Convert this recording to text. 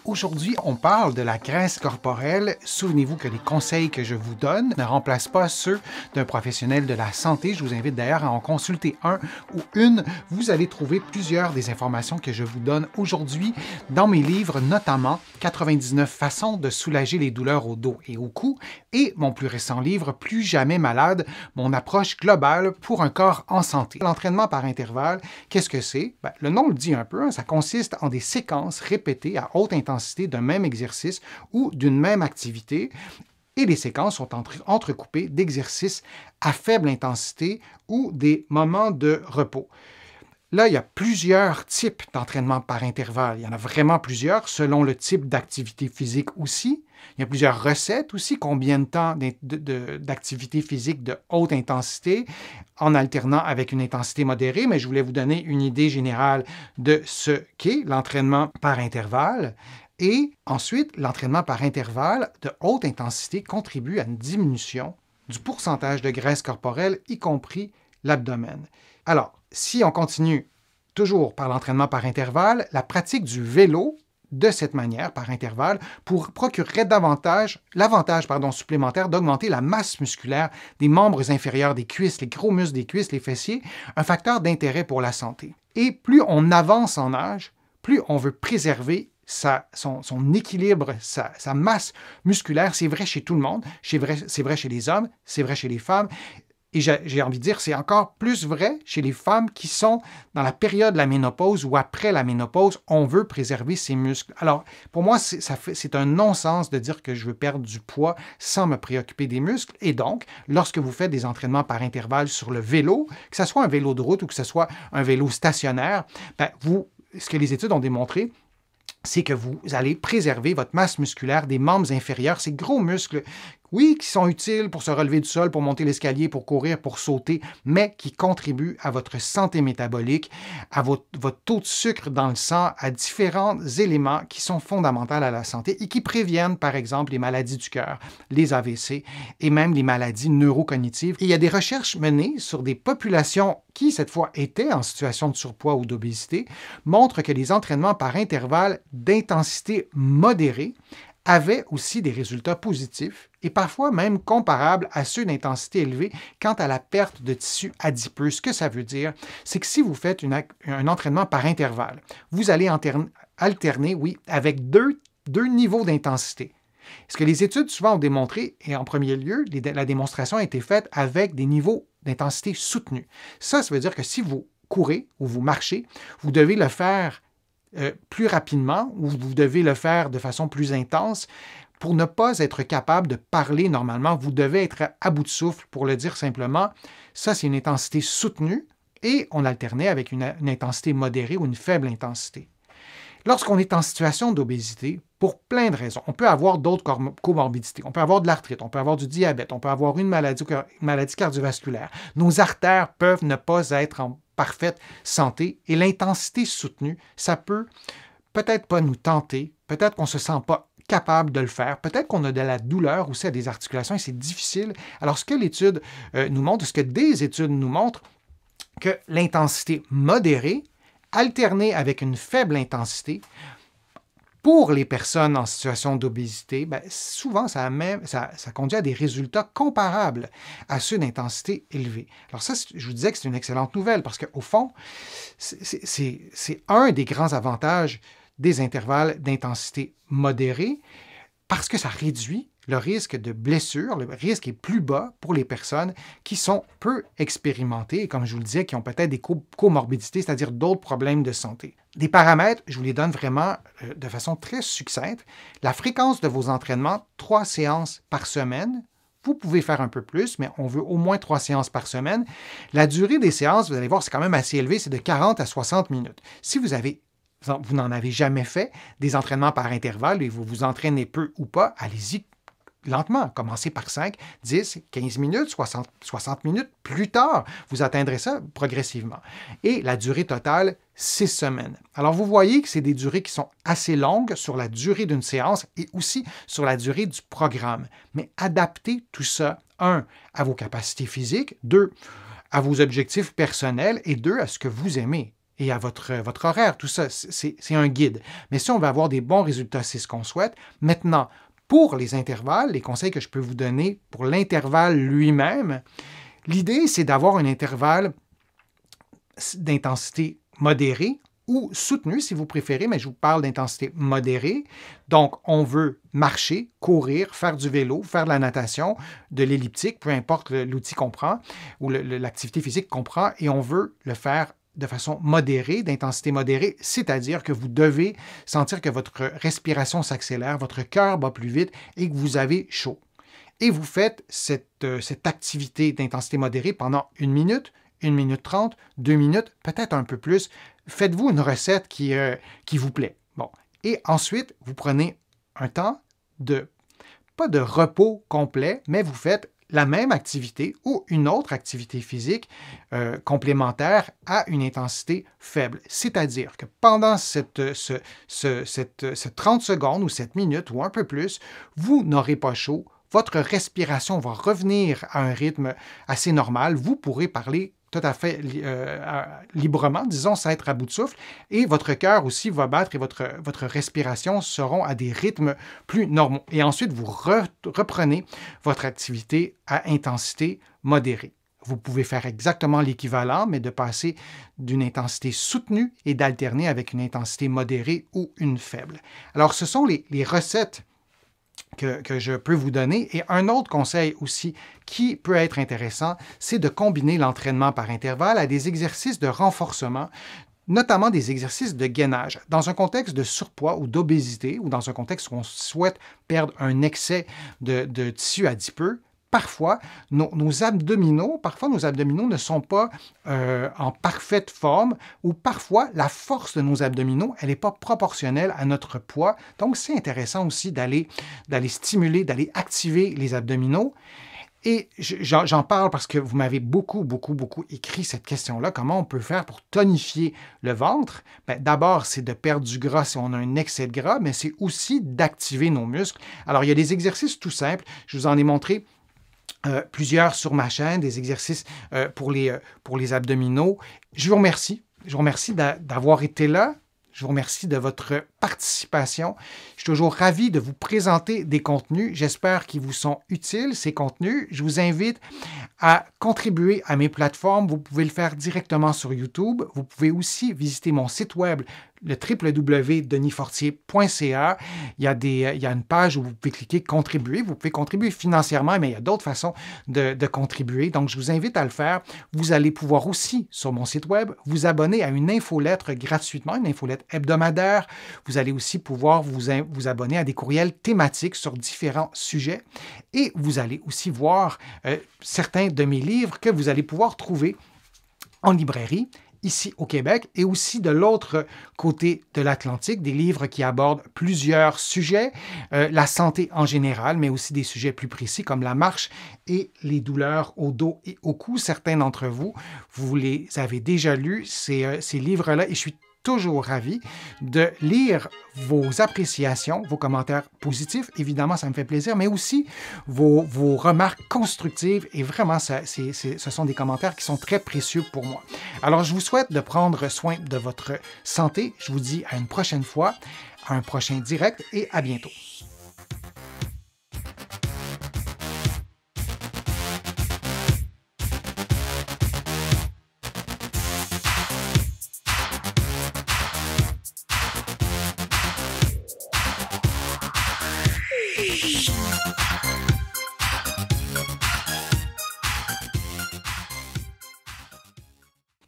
Aujourd'hui, on parle de la graisse corporelle. Souvenez-vous que les conseils que je vous donne ne remplacent pas ceux d'un professionnel de la santé. Je vous invite d'ailleurs à en consulter un ou une. Vous allez trouver plusieurs des informations que je vous donne aujourd'hui dans mes livres, notamment 99 façons de soulager les douleurs au dos et au cou et mon plus récent livre, Plus jamais malade, mon approche globale pour un corps en santé. L'entraînement par intervalle, qu'est-ce que c'est? Le nom le dit un peu, ça consiste en des séquences répétées à haute intensité d'un même exercice ou d'une même activité, et les séquences sont entrecoupées d'exercices à faible intensité ou des moments de repos. Là, il y a plusieurs types d'entraînement par intervalle. Il y en a vraiment plusieurs, selon le type d'activité physique aussi. Il y a plusieurs recettes aussi, combien de temps d'activité physique de haute intensité, en alternant avec une intensité modérée, mais je voulais vous donner une idée générale de ce qu'est l'entraînement par intervalle. Et ensuite, l'entraînement par intervalle de haute intensité contribue à une diminution du pourcentage de graisse corporelle, y compris l'abdomen. Alors, si on continue toujours par l'entraînement par intervalle, la pratique du vélo de cette manière, par intervalle, procurerait l'avantage supplémentaire d'augmenter la masse musculaire des membres inférieurs des cuisses, les gros muscles des cuisses, les fessiers, un facteur d'intérêt pour la santé. Et plus on avance en âge, plus on veut préserver son équilibre, sa masse musculaire. C'est vrai chez tout le monde, c'est vrai chez les hommes, c'est vrai chez les femmes. Et j'ai envie de dire, c'est encore plus vrai chez les femmes qui sont dans la période de la ménopause ou après la ménopause, on veut préserver ses muscles. Alors, pour moi, c'est un non-sens de dire que je veux perdre du poids sans me préoccuper des muscles. Et donc, lorsque vous faites des entraînements par intervalle sur le vélo, que ce soit un vélo de route ou que ce soit un vélo stationnaire, ce que les études ont démontré, c'est que vous allez préserver votre masse musculaire des membres inférieurs, ces gros muscles, oui, qui sont utiles pour se relever du sol, pour monter l'escalier, pour courir, pour sauter, mais qui contribuent à votre santé métabolique, à votre taux de sucre dans le sang, à différents éléments qui sont fondamentaux à la santé et qui préviennent, par exemple, les maladies du cœur, les AVC et même les maladies neurocognitives. Et il y a des recherches menées sur des populations qui, cette fois, étaient en situation de surpoids ou d'obésité, montrent que les entraînements par intervalle d'intensité modérée avaient aussi des résultats positifs et parfois même comparables à ceux d'intensité élevée quant à la perte de tissu adipeux. Ce que ça veut dire, c'est que si vous faites un entraînement par intervalle, vous allez alterner, oui, avec deux niveaux d'intensité. Ce que les études souvent ont démontré, et en premier lieu, la démonstration a été faite avec des niveaux d'intensité soutenus. Ça veut dire que si vous courez ou vous marchez, vous devez le faire plus rapidement ou vous devez le faire de façon plus intense. Pour ne pas être capable de parler normalement, vous devez être à bout de souffle pour le dire simplement. Ça, c'est une intensité soutenue et on alternait avec une intensité modérée ou une faible intensité. Lorsqu'on est en situation d'obésité, pour plein de raisons, on peut avoir d'autres comorbidités, on peut avoir de l'arthrite, on peut avoir du diabète, on peut avoir une maladie cardiovasculaire. Nos artères peuvent ne pas être en parfaite santé et l'intensité soutenue, ça peut peut-être pas nous tenter, peut-être qu'on ne se sent pas capable de le faire, peut-être qu'on a de la douleur aussi à des articulations et c'est difficile. Alors, ce que l'étude nous montre, ce que des études nous montrent, que l'intensité modérée, alternée avec une faible intensité, pour les personnes en situation d'obésité, souvent, ça conduit à des résultats comparables à ceux d'intensité élevée. Alors ça, je vous disais que c'est une excellente nouvelle parce qu'au fond, c'est un des grands avantages des intervalles d'intensité modérée parce que ça réduit le risque de blessure, le risque est plus bas pour les personnes qui sont peu expérimentées et, comme je vous le disais, qui ont peut-être des comorbidités, c'est-à-dire d'autres problèmes de santé. Des paramètres, je vous les donne vraiment de façon très succincte. La fréquence de vos entraînements, 3 séances par semaine. Vous pouvez faire un peu plus, mais on veut au moins 3 séances par semaine. La durée des séances, vous allez voir, c'est quand même assez élevé, c'est de 40 à 60 minutes. Si vous n'en avez jamais fait des entraînements par intervalle et vous vous entraînez peu ou pas, allez-y lentement. Commencez par 5, 10, 15 minutes, 60 minutes. Plus tard, vous atteindrez ça progressivement. Et la durée totale, 6 semaines. Alors, vous voyez que c'est des durées qui sont assez longues sur la durée d'une séance et aussi sur la durée du programme. Mais adaptez tout ça, 1, à vos capacités physiques, 2, à vos objectifs personnels et 2, à ce que vous aimez. et à votre horaire. Tout ça, c'est un guide. Mais si on veut avoir des bons résultats, c'est ce qu'on souhaite. Maintenant, pour les intervalles, les conseils que je peux vous donner pour l'intervalle lui-même, l'idée, c'est d'avoir un intervalle d'intensité modérée ou soutenue, si vous préférez, mais je vous parle d'intensité modérée. Donc, on veut marcher, courir, faire du vélo, faire de la natation, de l'elliptique, peu importe l'outil qu'on prend ou l'activité physique qu'on prend, et on veut le faire de façon modérée, d'intensité modérée, c'est-à-dire que vous devez sentir que votre respiration s'accélère, votre cœur bat plus vite et que vous avez chaud. Et vous faites cette activité d'intensité modérée pendant 1 minute 30, 2 minutes, peut-être un peu plus. Faites-vous une recette qui vous plaît. Bon. Et ensuite, vous prenez un temps pas de repos complet, mais vous faites la même activité ou une autre activité physique complémentaire à une intensité faible. C'est-à-dire que pendant cette 30 secondes ou cette minute ou un peu plus, vous n'aurez pas chaud, votre respiration va revenir à un rythme assez normal, vous pourrez parler tout à fait librement, disons, sans être à bout de souffle, et votre cœur aussi va battre et votre respiration seront à des rythmes plus normaux. Et ensuite, vous reprenez votre activité à intensité modérée. Vous pouvez faire exactement l'équivalent, mais de passer d'une intensité soutenue et d'alterner avec une intensité modérée ou une faible. Alors, ce sont les recettes que je peux vous donner. Et un autre conseil aussi qui peut être intéressant, c'est de combiner l'entraînement par intervalle à des exercices de renforcement, notamment des exercices de gainage. Dans un contexte de surpoids ou d'obésité, ou dans un contexte où on souhaite perdre un excès de tissu adipeux, parfois, nos abdominaux ne sont pas en parfaite forme ou parfois, la force de nos abdominaux, elle n'est pas proportionnelle à notre poids. Donc, c'est intéressant aussi d'aller stimuler, d'aller activer les abdominaux. Et j'en parle parce que vous m'avez beaucoup écrit cette question-là. Comment on peut faire pour tonifier le ventre? D'abord, c'est de perdre du gras si on a un excès de gras, mais c'est aussi d'activer nos muscles. Alors, il y a des exercices tout simples. Je vous en ai montré plusieurs sur ma chaîne, des exercices pour les abdominaux. Je vous remercie. Je vous remercie d'avoir été là. Je vous remercie de votre participation. Je suis toujours ravi de vous présenter des contenus. J'espère qu'ils vous sont utiles, ces contenus. Je vous invite à contribuer à mes plateformes. Vous pouvez le faire directement sur YouTube. Vous pouvez aussi visiter mon site web, le www.denisfortier.ca. Il y a une page où vous pouvez cliquer « Contribuer ». Vous pouvez contribuer financièrement, mais il y a d'autres façons de contribuer. Donc, je vous invite à le faire. Vous allez pouvoir aussi, sur mon site web, vous abonner à une infolettre gratuitement, une infolettre hebdomadaire. Vous allez aussi pouvoir vous abonner à des courriels thématiques sur différents sujets. Et vous allez aussi voir certains de mes livres que vous allez pouvoir trouver en librairie ici au Québec et aussi de l'autre côté de l'Atlantique, des livres qui abordent plusieurs sujets, la santé en général, mais aussi des sujets plus précis comme la marche et les douleurs au dos et au cou. Certains d'entre vous, vous les avez déjà lus, ces livres-là, et je suis toujours ravi de lire vos appréciations, vos commentaires positifs. Évidemment, ça me fait plaisir, mais aussi vos remarques constructives. Et vraiment, ce sont des commentaires qui sont très précieux pour moi. Alors, je vous souhaite de prendre soin de votre santé. Je vous dis à une prochaine fois, à un prochain direct et à bientôt. Shh.